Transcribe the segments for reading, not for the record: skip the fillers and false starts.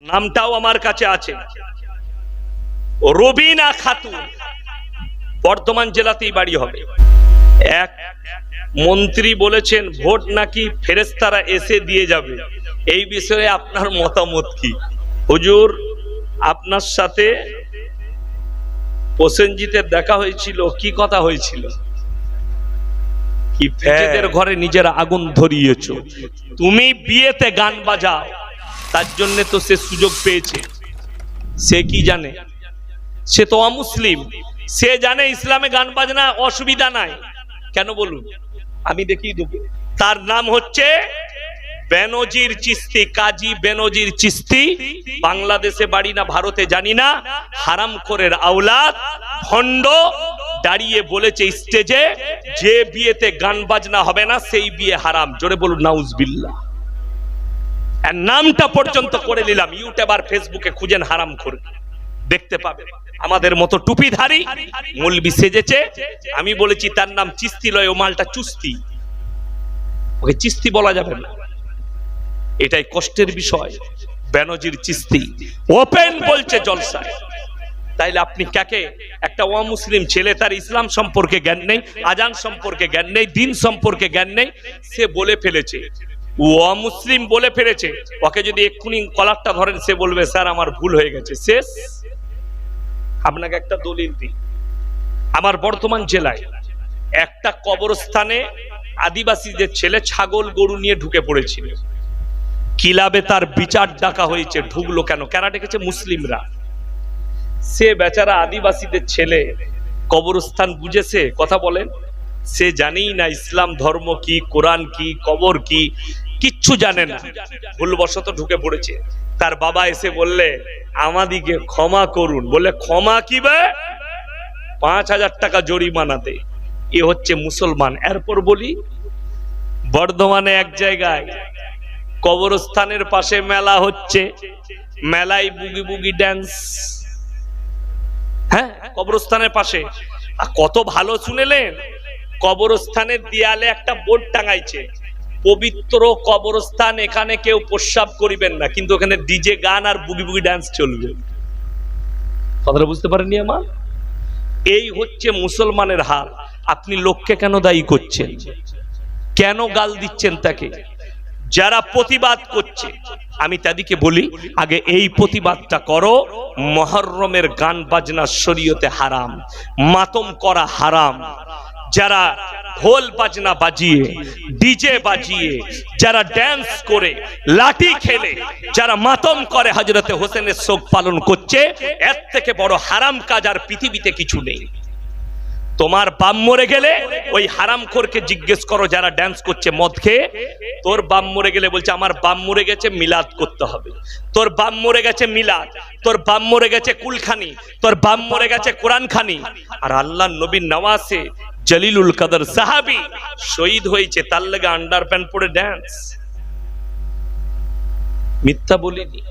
নামটাও আমার কাছে আছে, রবিনা খাতুন, বর্ধমান জেলাতেই বাড়ি হবে। এক মন্ত্রী বলেছেন ভোট নাকি ফেরেশতারা এসে দিয়ে যাবে, এই বিষয়ে আপনার মতামত কি? হুজুর, আপনার সাথে প্রসেনজিতের দেখা হয়েছিল, কি কথা হয়েছিল? কি নিজেদের ঘরে নিজের আগুন ধরিয়েছো? তুমি বিয়েতে গান বাজাও, তার জন্য তো সে সুযোগ পেয়েছে। সে কি জানে? সে তো অমুসলিম। সে জানে ইসলামে গান বাজনা অসুবিধা নাই। কেন বলুন, আমি দেখিয়ে দেব। তার নাম হচ্ছে বেনজির চিশতি, কাজী বেনজির চিশতি। বাংলাদেশে বাড়ি না ভারতে জানি না, হারামখোরের আওলাদ, ভণ্ড, দাঁড়িয়ে বলেছে স্টেজে যে বিয়েতে গান বাজনা হবে না সেই বিয়ে হারাম। জোরে বলুন নাউজুবিল্লাহ। এর নামটা পর্যন্ত করে নিলাম, ইউটিউব আর ফেসবুকে খুঁজেন হারামখোর, দেখতে পাবেন। আমাদের মতো টুপিধারী মৌলবি সেজেছে। আমি বলেছি তার নাম চিশতি লয়, ও মালটা চুস্তি, ওকে চিশতি বলা যাবে না। এটাই কষ্টের বিষয়। বেনজির চিশতি ওপেন বলছে জলসায়। তাইলে আপনি কাকে? একটা অমুসলিম ছেলে, তার ইসলাম সম্পর্কে জ্ঞান নেই, আজান সম্পর্কে জ্ঞান নেই, দিন সম্পর্কে জ্ঞান নেই, সে বলে ফেলেছে ও অমুসলিম বলে ফেলেছে। ওকে যদি এক্ষুনি কলারটা ধরেন, সে বলবে স্যার আমার ভুল হয়ে গেছে, শেষ। আপনাকে একটা দলিল দিই। আমার বর্ধমান জেলায় একটা কবরস্থানে আদিবাসীদের ছেলে ছাগল গরু নিয়ে ঢুকে পড়েছিল। কিলাবে তার বিচার ডাকা হয়েছে। ঢুকলো কেন? কারা ডেকেছে? মুসলিমরা। সে বেচারা আদিবাসীদের ছেলে কবরস্থান বুঝেছে? কথা বলেন। সে জানেই না ইসলাম ধর্ম কি, কোরআন কি, কবর কি, কিচ্ছু জানে না। ভুলবশত ঢুকে পড়েছে। তার বাবা এসে বললে আমাদিকে ক্ষমা করুন। বলে ক্ষমা কি বে? ৫,০০০ টাকা জরিমানা দে। এ হচ্ছে মুসলমান। এরপর বলি, বর্ধমানে এক জায়গায় কবরস্থানের পাশে মেলা হচ্ছে, মেলায় বুগি বুগি ড্যান্স। হ্যাঁ, কবরস্থানের পাশে। কত ভালো শুনেলেন, কবরস্থানের দেয়ালে একটা বোর্ড টাঙাইছে, পবিত্র কবরস্থান, এখানে কেউ প্রস্রাব করিবেন না, কিন্তু ওখানে ডিজে গান আর বুগি বুগি ডান্স চলবে। কথাটা বুঝতে পারেননি আমার? এই হচ্ছে মুসলমানের হাল। আপনি লোককে কেন দায়ী করছেন? কেন গাল দিচ্ছেন তাকে? যারা প্রতিবাদ করছে আমি তাদেরকে বলি, আগে এই প্রতিবাদটা করো। মুহররমের গান বাজনা শরীয়তে হারাম, মাতম করা হারাম। যারা ঢোল বাজনা বাজিয়ে, ডিজে বাজিয়ে, যারা ড্যান্স করে, লাঠি খেলে, যারা মাতম করে হযরতে হোসেনের শোক পালন করছে, এর থেকে বড় হারাম কাজ আর পৃথিবীতে কিছু নেই। তোমার বাপ মরে গেলে ওই হারামখোরকে জিজ্ঞেস করো যারা ড্যান্স করছে মদ খেয়ে, তোর বাপ মরে গেলে বলছে আমার বাপ মরে গেছে, মিলাদ করতে হবে। তোর বাপ মরে গেছে মিলাদ, তোর বাপ মরে গেছে কুলখানি, তোর বাপ মরে গেছে কোরআন খানি। আর আল্লাহর নবীর নওয়াসে জলিলুল কদর সাহাবী শহীদ হয়েছে, তার লাগা আন্ডারপ্যান্ট পরে ড্যান্স। মিথ্যা বলিনি।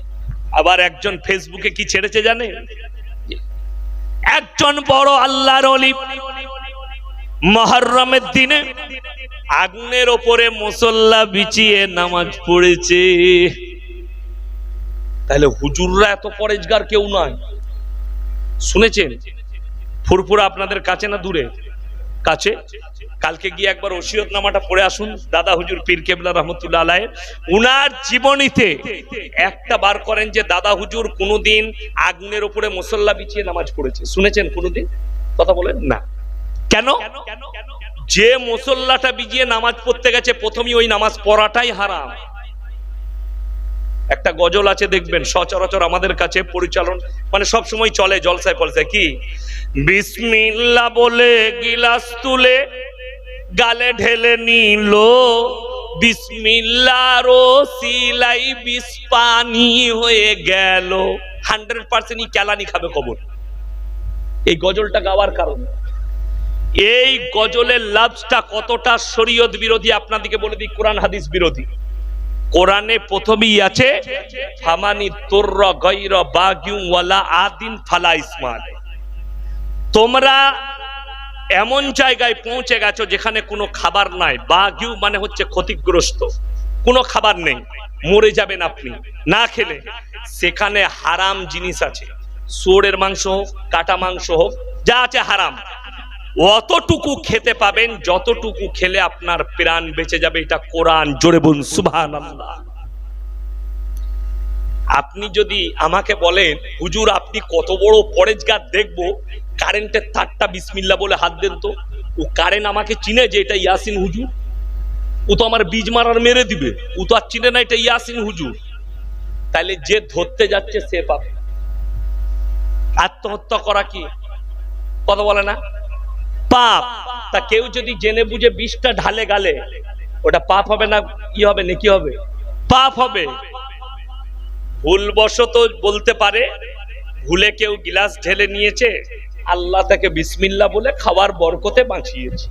আবার একজন ফেসবুকে কি ছেড়েছে জানেন? একজন বড় আল্লাহর ওলি মুহররমের দিনে আগুনের ওপরে মুসল্লা বিছিয়ে নামাজ পড়েছে। তাহলে হুজুররা এত পরেজগার কেউ নয়। শুনেছেন? ফুরফুরা আপনাদের কাছে না দূরে? কাছে। কালকে গিয়ে একবার ওসিয়তনামাটা পড়ে আসুন। দাদা হুজুর পীর কেবলা রহমতুল্লাহ আলাইহ উনার জীবনীতে একটা বার করেন যে দাদা হুজুর কোনোদিন আগুনের উপরে মুসল্লা বিছিয়ে নামাজ পড়েছে। শুনেছেন কোনোদিন? কথা বলেন না। কেন? যে মুসল্লাটা বিছিয়ে নামাজ পড়তে গেছে প্রথমেই ওই নামাজ পড়াটাই হারাম। একটা গজল আছে দেখবেন, সচরাচর আমাদের কাছে পরিচালন মানে সব সময় চলে জলসায় ফলসায়, কি বিসমিল্লাহ বলে গিলাস তুলে গালে ঢেলে নিল, বিসমিল্লাহর ওসিলাই বিষ পানি হয়ে গেল। 100% কেলানি খাবে কবর। এই গজলটা গাওয়ার কারণ, এই গজলের লাফজটা কতটা শরীয়ত বিরোধী আপনাদেরকে বলে দিই, কোরআন হাদিস বিরোধী। কোরআনে প্রথমেই আছে ফামানি তুররা গায়রা বাগিন ওয়ালা আদিন ফালা ইসমা আলাইহি। তোমরা এমন জায়গায় পৌঁছে গেছো যেখানে কোনো খাবার নাই। বাগিউ মানে হচ্ছে ক্ষতিগ্রস্ত, কোনো খাবার নেই। মরে যাবেন আপনি না খেলে, সেখানে হারাম জিনিস আছে, শুয়োরের মাংস হোক, কাটা মাংস হোক, যা আছে হারাম, অতটুকু খেতে পাবেন যতটুকু খেলে আপনার প্রাণ বেঁচে যাবে। এটা কোরআন, জোরে বলুন সুবহানাল্লাহ। আপনি যদি আমাকে বলেন হুজুর আপনি কত বড় পরেজগার, দেখবো কারেন্টের তারটা বিসমিল্লাহ বলে হাত দেন তো, ও কারেন্ট আমাকে চিনে যে এটা ইয়াসিন হুজুর? ও তো আমার বীজ মারার মেরে দিবে, ও তো আর চিনে না এটা ইয়াসিন হুজুর। তাহলে যে ধরতে যাচ্ছে সে পাবে। আত্মহত্যা করা কি কথা বলে না পাপ? তা কেউ যদি জেনে বুঝে বিষটা ঢালে গালে, ওটা পাপ হবে না কি হবে, নাকি হবে? পাপ হবে। ভুলবশত বলতে পারে, ভুলে কেউ গিলাস ঢেলে নিয়েছে, আল্লাহ তাকে বিসমিল্লাহ বলে খাওয়ার বরকতে বাঁচিয়েছে।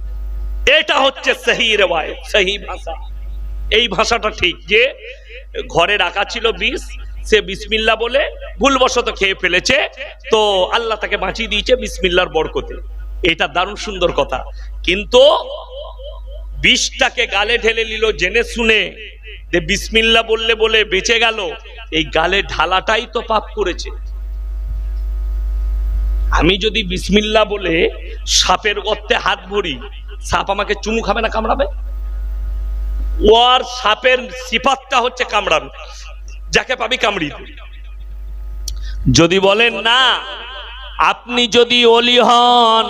এটা হচ্ছে সহি রিওয়ায়াত, সহি ভাষা। এই ভাষাটা ঠিক যে ঘরে রাখা ছিল বিষ, সে বিসমিল্লাহ বলে ভুলবশত খেয়ে ফেলেছে, তো আল্লাহ তাকে বাঁচিয়ে দিয়েছে বিসমিল্লাহর বরকতে। এটা দারুণ সুন্দর কথা। কিন্তু বিষটাকে গালে ঢেলে নিল জেনে শুনে, যে বিসমিল্লাহ বললে বলে বেঁচে গেল, এই গালে ঢালাটাই তো পাপ করেছে। আমি যদি বিসমিল্লাহ বলে সাপের গর্তে হাত ভরি, সাপ আমাকে চুমু খাবে না কামড়াবে? ওর সাপের সিফাতটা হচ্ছে কামড়ানো, যাকে পাবি কামড়ি। যদি বলেন না আপনি যদি ওলি হন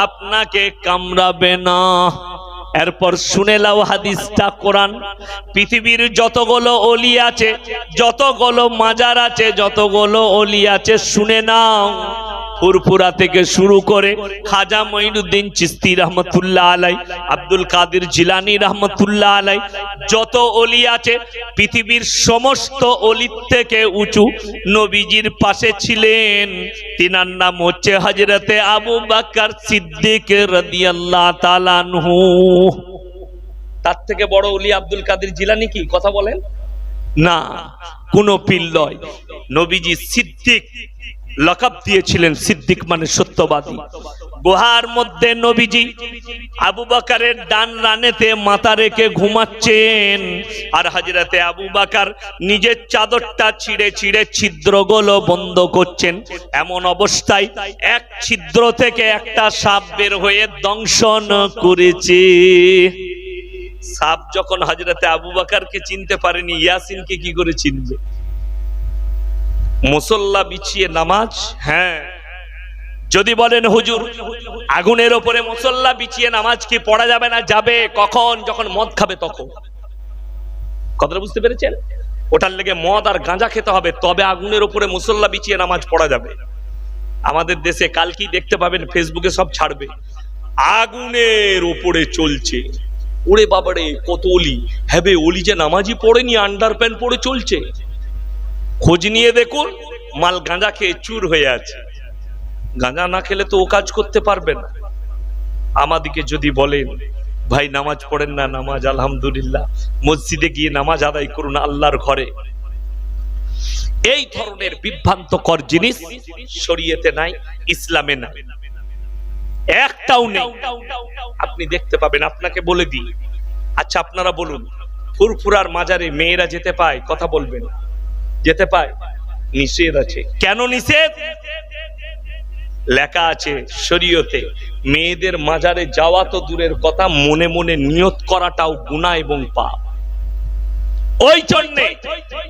আপনাকে কামড়াবে না, এরপর শুনে লাও হাদিসটা কোরআন। পৃথিবীর যতগুলো ওলি আছে, যতগুলো মাজার আছে, যতগুলো ওলি আছে, শুনে নাও। ফুরফুরা থেকে শুরু করে খাজা মঈনুদ্দিন চিশতি রহমতুল্লাহ আলাই, আব্দুল কাদের জিলানী রহমতুল্লাহ আলাই, যত ওলি আছে পৃথিবীর সমস্ত ওলির থেকে উঁচু নবীজির পাশে ছিলেন। তিনার নাম হচ্ছে হযরতে আবু বকর সিদ্দিক রাদিয়াল্লাহু তাআলা আনহু। তার থেকে বড় ওলি আব্দুল কাদের জিলানী কি কথা বলেন না? কোন পীর নয়। নবীজি সিদ্দিক লকব দিয়েছিলেন, সিদ্দিক মানে সত্যবাদী। গুহার মধ্যে নবীজি আবু বকরের ডান রানেতে মাথা রেখে ঘুমাচ্ছেন, আর হযরতে আবু বকর নিজের চাদরটা ছিঁড়ে ছিঁড়ে ছিদ্রগুলো বন্ধ করছেন। এমন অবস্থায় এক ছিদ্র থেকে একটা সাপ বের হয়ে দংশন করেছে। সাপ যখন হযরতে আবু বকরকে চিনতে পারেনি, ইয়াসিনকে কি করে চিনবে? মুসল্লা বিছিয়ে নামাজ, হ্যাঁ। যদি বলেন হুজুর আগুনের ওপরে মুসল্লা বিছিয়ে নামাজ কি পড়া যাবে না? যাবে। কখন? যখন মদ খাবে তখন। কথাটা বুঝতে পেরেছেন? ওটার লেগে মদ আর গাঁজা খেতে হবে, তবে আগুনের ওপরে মুসল্লা বিছিয়ে নামাজ পড়া যাবে। আমাদের দেশে কালকেই দেখতে পাবেন, ফেসবুকে সব ছাড়বে, আগুনের ওপরে চলছে। ওরে বাবারে কত ওলি, হ্যাঁ ওলি যে নামাজই পড়েনি, আন্ডার প্যান্ট পরে চলছে। খোঁজ নিয়ে দেখুন, মাল গাঁজা খেয়ে চুর হয়ে আছে। গাঁজা না খেলে তো ও কাজ করতে পারবে না। আমাদিকে যদি বলেন ভাই নামাজ পড়েন না, নামাজ আলহামদুলিল্লাহ, মসজিদে গিয়ে নামাজ আদায় করুন আল্লাহর ঘরে, এই ধরনের বিভ্রান্তকর জিনিস শরীয়তে নাই, ইসলামে নাই, একটাও নেই। আপনি দেখতে পাবেন। আপনাকে বলে দিই, আচ্ছা আপনারা বলুন, ফুরফুরার মাজারে মেয়েরা যেতে পায়? কথা বলবেন। যেতে পায়? নিষেধ আছে। কেন নিষেধ? লেখা আছে শরীয়তে, মেয়েদের মাজারে যাওয়া তো দূরের কথা, মনে মনে নিয়ত করাটাও গুনাহ এবং পাপ। ওই জন্য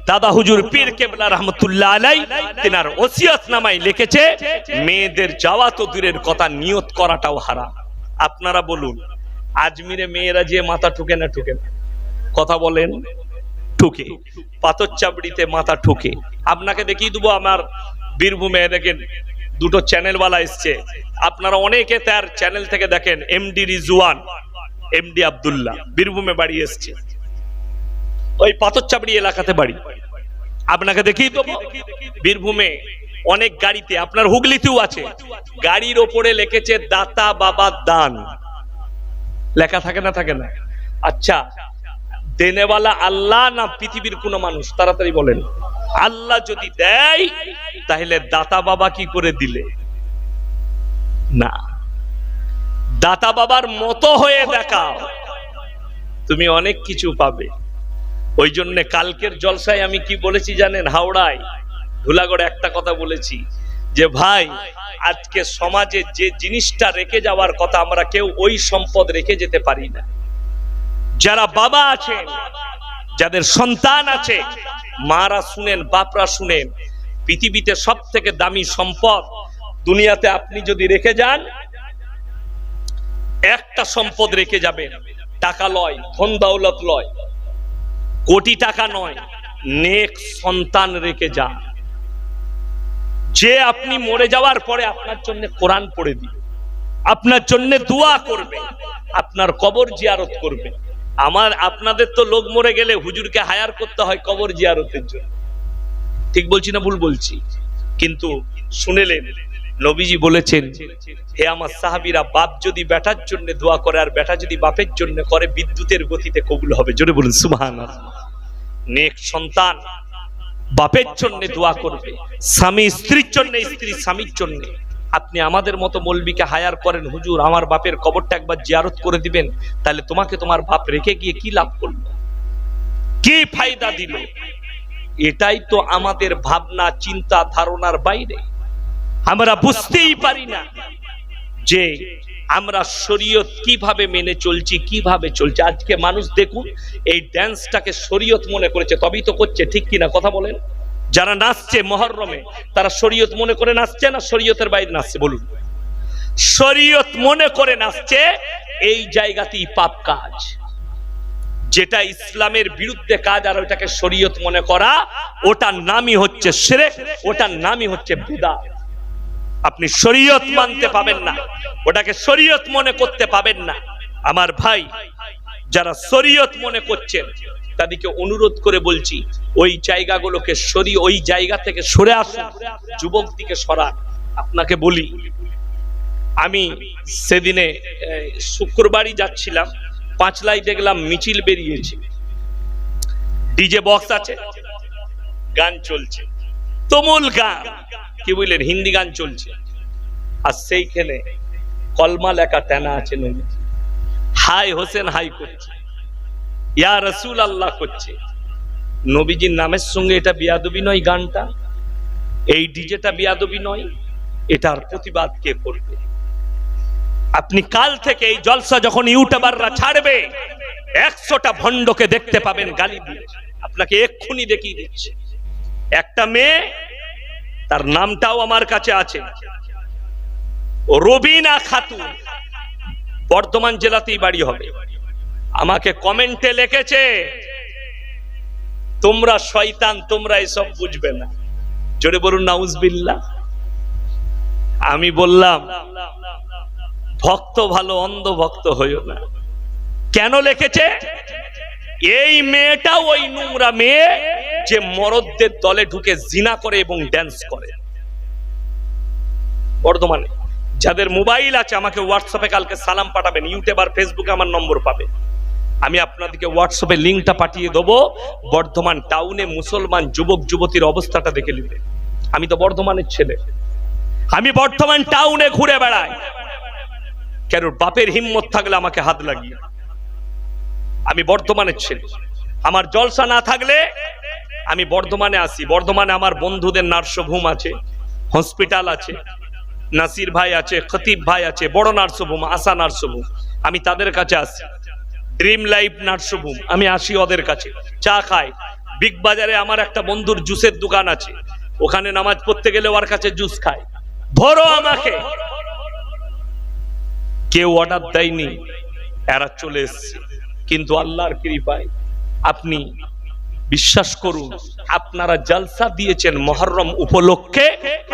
দাদা হুজুর পীর কেবলা রহমতুল্লাহ আলাই তিনার ওসিয়তনামায় লিখেছে, মেয়েদের যাওয়া তো দূরের কথা, নিয়ত করাটাও হারাম। আপনারা বলুন, আজমিরে মেয়েরা যে মাথা ঠুকে না ঠুকে না? কথা বলেন। ঠুকে। পাথর চাবড়িতে মাথা ঠুকে। আপনাকে দেখিয়ে দেবো, আমার বীরভূমে দেখেন দুটো চ্যানেলওয়ালা এসছে, আপনারা অনেকে তার চ্যানেল থেকে দেখেন। এমডি রিজওয়ান, এমডি আব্দুল্লাহ, বীরভূমে বাড়ি এসছে, ওই পাথর চাবড়ি এলাকাতে বাড়ি। আপনাকে দেখিয়ে দেবো, বীরভূমে অনেক গাড়িতে, আপনার হুগলিতেও আছে, গাড়ির ওপরে লিখেছে দাতা বাবা দান, লেখা থাকে না? থাকে না? আচ্ছা, দেনেওয়ালা আল্লাহ না পৃথিবীর কোন মানুষ? তাড়াতাড়ি বলেন। আল্লাহ যদি দেয় তাহলে দাতা বাবা কি করে দিলে? না, দাতা বাবার মতো হয়ে দেখাও, তুমি অনেক কিছু পাবে। ওই জন্য কালকের জলসায় আমি কি বলেছি জানেন? হাওড়ায় ধুলাগড়ে একটা কথা বলেছি যে ভাই, আজকে সমাজে যে জিনিসটা রেখে যাওয়ার কথা আমরা কেউ ওই সম্পদ রেখে যেতে পারি না। যারা বাবা আছেন, যাদের সন্তান আছে, মারা শুনেন, বাপরা শুনেন, পৃথিবীতে সব থেকে দামি সম্পদ দুনিয়াতে আপনি যদি রেখে যান, একটা সম্পদ রেখে যাবেন, টাকা লয়, ধন দৌলত লয়, কোটি টাকা নয়, নেক সন্তান রেখে যান, যে আপনি মরে যাওয়ার পরে আপনার জন্য কোরআন পড়ে দিবে, আপনার জন্য দোয়া করবে, আপনার কবর জিয়ারত করবে। আপনাদের তো লোক মরে গেলে হুজুরকে হায়ার করতে হয় কবর জিয়ারতের জন্য, ঠিক বলছি না ভুল বলছি? কিন্তু শুনেলেন নবীজি বলেছেন, হে আমার সাহাবীরা, বাপ যদি বেটার জন্য দোয়া করে আর বেটা যদি বাপের জন্য করে, বিদ্যুতের গতিতে কবুল হবে। জোরে বলুন সুবহানাল্লাহ। নেক সন্তান বাপের জন্য দোয়া করবে, স্বামী স্ত্রীর জন্য, স্ত্রী স্বামীর জন্য। আপনি আমাদের মতো মৌলবীকে হায়ার করেন, হুজুর আমার বাপের কবরটা একবার জিয়ারত করে দিবেন, তাহলে তোমাকে তোমার বাপ রেখে গিয়ে কি লাভ করলো, কি ফায়দা দিল? এটাই তো আমাদের ভাবনা চিন্তা ধারণার বাইরে। আমরা বুঝতেই পারি না যে আমরা শরীয়ত কিভাবে মেনে চলছি, কিভাবে চলছে। আজকে মানুষ দেখুন, এই ড্যান্সটাকে শরীয়ত মনে করেছে, তবেই তো করছে, ঠিক কিনা কথা বলেন? যারা নাচছে মহরমে, তারা শরীয়ত মনে করে নাচছে না শরীয়তের বাইরে নাচছে? বলুন। শরীয়ত মনে করে নাচছে, এই জায়গাতেই পাপ কাজ। যেটা ইসলামের বিরুদ্ধে কাজ আর ওটাকে শরীয়ত মনে করা, ওটার নামই হচ্ছে শিরক, ওটার নামই হচ্ছে বিদআত। আপনি শরীয়ত মানতে পাবেন না, ওটাকে শরীয়ত মনে করতে পাবেন না। আমার ভাই, যারা শরীয়ত মনে করছেন তাদেরকে অনুরোধ করে বলছি, ওই জায়গাগুলোকে ওই জায়গা থেকে সরে আসুন, যুবক দিকে সরান। আপনাকে বলি, আমি সেদিনে শুক্রবারই যাচ্ছিলাম, পাঁচলাই দেখলাম মিছিল বেরিয়েছে, ডিজে বক্স আছে, গান চলছে, তুমুল গান, কি বললেন, হিন্দি গান চলছে, আর সেইখানে কলমা লেখা টানা আছে, নবীজি হাই হোসেন হাই করছে, ইয়া রাসূল আল্লাহ করছে। নবীজির নামের সঙ্গে এটা বিয়াদবি নয়? গানটা, এই ডিজেটা বিয়াদবি নয়? এটার প্রতিবাদ কে করবে? আপনি কাল থেকে এই জলসা যখন ইউটিউবাররা ছাড়বে, 100টা ভণ্ডকে দেখতে পাবেন গালি দিয়ে, আপনাকে এক্ষুনি দেখিয়ে দিচ্ছে। একটা মেয়ে, তার নামটাও আমার কাছে আছে, রবিনা খাতুন, বর্ধমান জেলাতেই বাড়ি হবে, আমাকে কমেন্টে লিখেছে, তোমরা শয়তান, তোমরা এসব বুঝবে না। জোরে বলুন নাউজুবিল্লাহ। আমি বললাম, ভক্ত ভালো, অন্ধ ভক্ত হইও না। কেন লিখেছে? এই মেয়েটা ওই নোংরা মেয়ে যে মরদদের দলে ঢুকে জিনা করে এবং ড্যান্স করে। বর্ধমানে যাদের মোবাইল আছে আমাকে হোয়াটসঅ্যাপে কালকে সালাম পাঠাবেন, ইউটিউব আর ফেসবুকে আমার নম্বর পাবে, আমি আপনাদেরকে হোয়াটসঅ্যাপে লিঙ্কটা পাঠিয়ে দেবো। বর্ধমান টাউনে মুসলমান যুবক যুবতীর অবস্থাটা দেখে নিবে। আমি তো বর্ধমানের ছেলে, আমি বর্ধমান টাউনে ঘুরে বেড়াই, কেন বাপের হিম্মত থাকলে আমাকে হাত লাগিয়ে। আমি বর্ধমানের ছেলে, আমার জলসা না থাকলে আমি বর্ধমানে আসি। বর্ধমানে আমার বন্ধুদের নার্সিংহোম আছে, হসপিটাল আছে, নাসির ভাই আছে, খতিব ভাই আছে, বড় নার্সিংহোম, আশা নার্সিংহোম, আমি তাদের কাছে আসি। ড্রিম লাইফ নার্সিংহোম, আমি আসি ওদের কাছে, চা খাই। বিগ বাজারে আমার একটা বন্ধুর জুসের দোকান আছে, ওখানে নামাজ পড়তে গেলে ওর কাছে জুস খাই। ধরো আমাকে, কেউ অর্ডার দেয়নি, এরা চলে এসছে। কিন্তু আল্লাহর কৃপায় আপনি বিশ্বাস করুন, আপনারা জলসা দিয়েছেন মুহররম উপলক্ষে,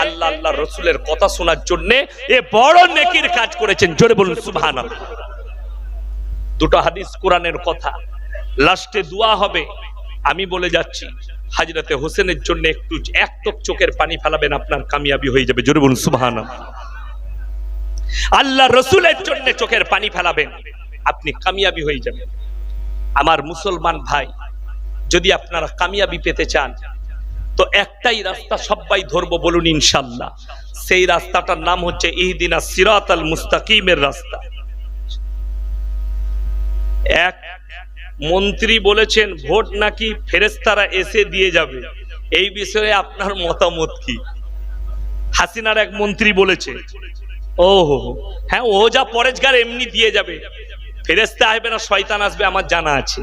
আল্লাহ আল্লাহ রসুলের কথা শোনার জন্য, এ বড় নেকির কাজ করেছেন। জোরে বলুন সুবহানাল্লাহ। দুটো হাদিস কোরআনের কথা, লাস্টে দোয়া হবে। আমি বলে যাচ্ছি, হযরতে হোসেনের জন্য এক টুক চোখের পানি ফেলাবেন, আপনার কামিয়াবি হয়ে যাবে। জোরে বলুন সুবহানাল্লাহ। আল্লাহ রসুলের জন্য চোখের পানি ফেলাবেন, আপনি কামিয়াবি হয়ে যাবেন। আমার মুসলমান ভাই, যদি আপনারা কামিয়াবি পেতে চান তো একটাই রাস্তা সবাই ধরবো, বলুন ইনশাআল্লাহ। সেই রাস্তাটার নাম হচ্ছে ইহদিনাস সিরাতাল মুস্তাকিমের রাস্তা। মন্ত্রী বলেছেন ভোট নাকি ফেরেশতারা এসে দিয়ে যাবে, এই বিষয়ে আপনার মতামত কি? হাসিনার এক মন্ত্রী বলেছে। ও হ্যাঁ, ও যা পরেজগার এমনি দিয়ে যাবে, ফেরেশতা আসবে না, শয়তান আসবে, আমার জানা আছে।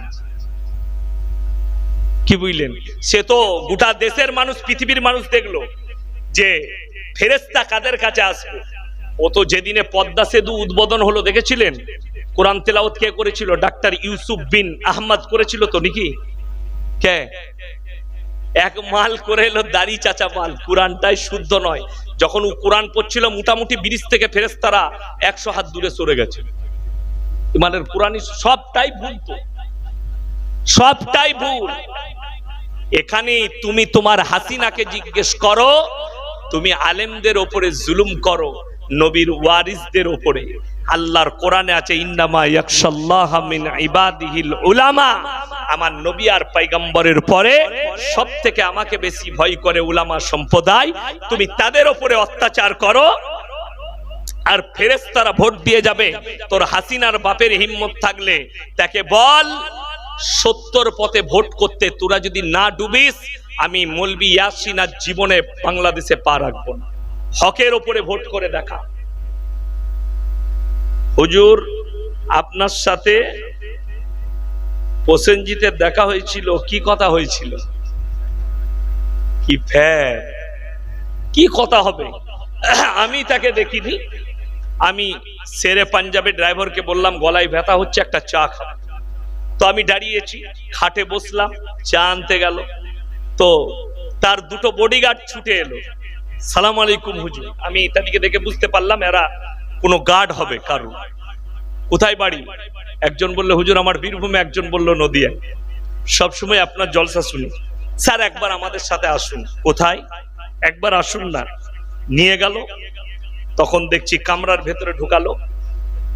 কি বুঝলেন? সে তো গোটা দেশের মানুষ, পৃথিবীর মানুষ দেখলো যে ফেরেশতা কাদের কাছে আসবে। ও তো যেদিনে পদ্মা সেতু উদ্বোধন হলো দেখেছিলেন, কোরআন তেলাওয়াত কে করেছিল? ডাক্তার ইউসুফ বিন আহমদ করেছিল তো নাকি? কে? এক মাল করে এলো দাড়ি চাচা মাল, কোরআনটাই শুদ্ধ নয়। যখন ও কোরআন পড়ছিল মোটামুটি ব্রিজ থেকে ফেরেশতারা 100 হাত দূরে সরে গেছে। মানে কোরআনই সবটাই ভুল, তো সবটাই ভুল। এখানে তুমি তোমার হাসিনাকে জিজ্ঞেস করো, তুমি আলেমদের উপরে জুলুম করো, নবীর ওয়ারিসদের উপরে। আল্লাহর কোরআনে আছে ইন্নামা ইয়াখশাল্লাহা মিন ইবাদিহিল উলামা, আমার নবী আর পয়গম্বরের পরে সবথেকে আমাকে বেশি ভয় করে উলামা সম্প্রদায়। তুমি তাদের উপরে অত্যাচার করো আর ফেরেশতারা ভোট দিয়ে যাবে। তোর হাসিনার বাপের হিম্মত থাকলে তাকে বল 70 পথে ভোট করতে, তোরা যদি না ডুবিস আমি মৌলবি ইয়াসিন আর জীবনে বাংলাদেশে পা রাখবো না। হকের উপরে ভোট করে দেখা। হুজুর আপনার সাথে প্রসেনজিতের দেখা হয়েছিল, কি কথা হয়েছিল? কি ফ্যার, কি কথা হবে? আমি তাকে দেখিনি। আমি শেরে পাঞ্জাবে ড্রাইভারকে বললাম গলায় ব্যথা হচ্ছে, একটা চা খাবো। তো আমি দাঁড়িয়েছি, খাটে বসলাম, চা আনতে গেল। তো তার দুটো বডিগার্ড ছুটে এলো, সালাম আলাইকুম হুজুর। আমি তাদেরকে দেখে বুঝতে পারলাম এরা কোনো গার্ড হবে কারো। কোথায় বাড়ি? একজন বলল হুজুর আমার বীরভূমে, একজন বলল নদিয়ায়। সবসময় আপনার জলসা শুনি, স্যার একবার আমাদের সাথে আসুন। কোথায়? একবার আসুন না। নিয়ে গেল, তখন দেখছি কামরার ভেতরে ঢুকালো,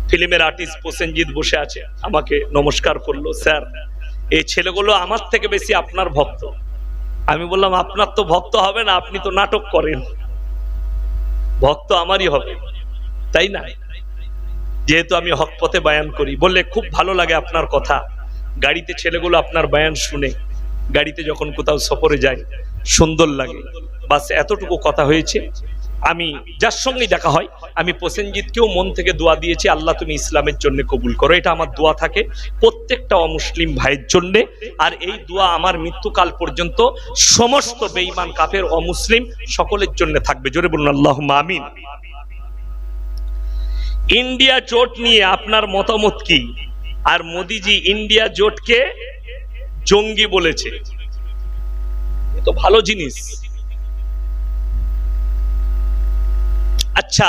ফিল্মের আর্টিস্ট প্রসেনজিৎ বসে আছে, আমাকে নমস্কার করলো। স্যার এই ছেলেগুলো আমার থেকে বেশি আপনার ভক্ত। আমি বললাম আপনার তো ভক্ত হবে না, আপনি তো নাটক করেন, ভক্ত আমারই হবে, তাই না? যেহেতু আমি হক পথে বায়ান করি। বললে খুব ভালো লাগে আপনার কথা, গাড়িতে ছেলেগুলো আপনার বায়ান শুনে, গাড়িতে যখন কোথাও সফরে যায় সুন্দর লাগে। বাস এতটুকু কথা হয়েছে। আমি যার সঙ্গে দেখা হয় আমি প্রসেনজিৎকেও মন থেকে দোয়া দিয়েছি, আল্লাহ তুমি ইসলামের জন্য কবুল করো। এটা আমার দোয়া থাকে প্রত্যেকটা অমুসলিম ভাইয়ের জন্য। আর এই দোয়া আমার মৃত্যুকাল পর্যন্ত সমস্ত বেঈমান কাফের অমুসলিম সকলের জন্য থাকবে। জোরে বলুন আল্লাহুম্মা আমিন। ইন্ডিয়া জোট নিয়ে আপনার মতামত কি? আর মোদিজি ইন্ডিয়া জোটকে জঙ্গি বলেছে, এ তো ভালো জিনিস। আচ্ছা,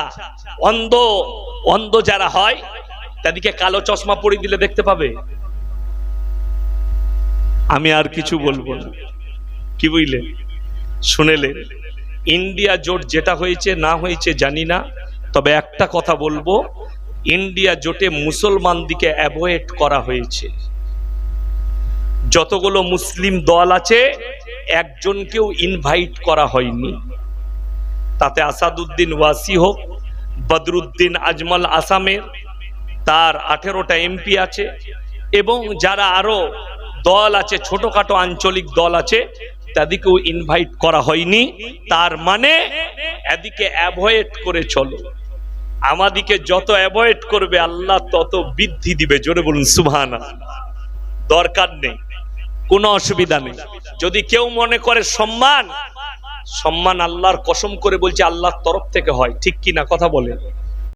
অন্ধ যারা হয় তাদেরকে কালো চশমা পরিয়ে দিলে দেখতে পাবে। আমি আর কিছু বলবো না, কি বুঝলেন? শুনেলেন? ইন্ডিয়া জোট যেটা হয়েছে না হয়েছে জানি না, তবে একটা কথা বলবো, ইন্ডিয়া জোটে মুসলমানদিকে অ্যাভয়েড করা হয়েছে। যতগুলো মুসলিম দল আছে একজনকেও ইনভাইট করা হয়নি। তাতে আসাদুদ্দিন ওয়াসি হোক, বদরুদ্দিন আজমল আসামের, তার 18টা এমপি আছে, এবং যারা আরো দল আছে, ছোটখাটো আঞ্চলিক দল আছে, তাদেরকেও ইনভাইট করা হয়নি। তার মানে এদিকে অ্যাভয়েড করে চলো। আমাদিকে যত অ্যাভয়েড করবে আল্লাহ তত বৃদ্ধি দিবে। জোরে বলুন সুবহানাল্লাহ। দরকার নেই, কোনো অসুবিধা নেই। যদি কেউ মনে করে সম্মান আল্লাহর কসম করে বলছে আল্লাহর তরফ থেকে হয়, ঠিক কি না? কথা বলে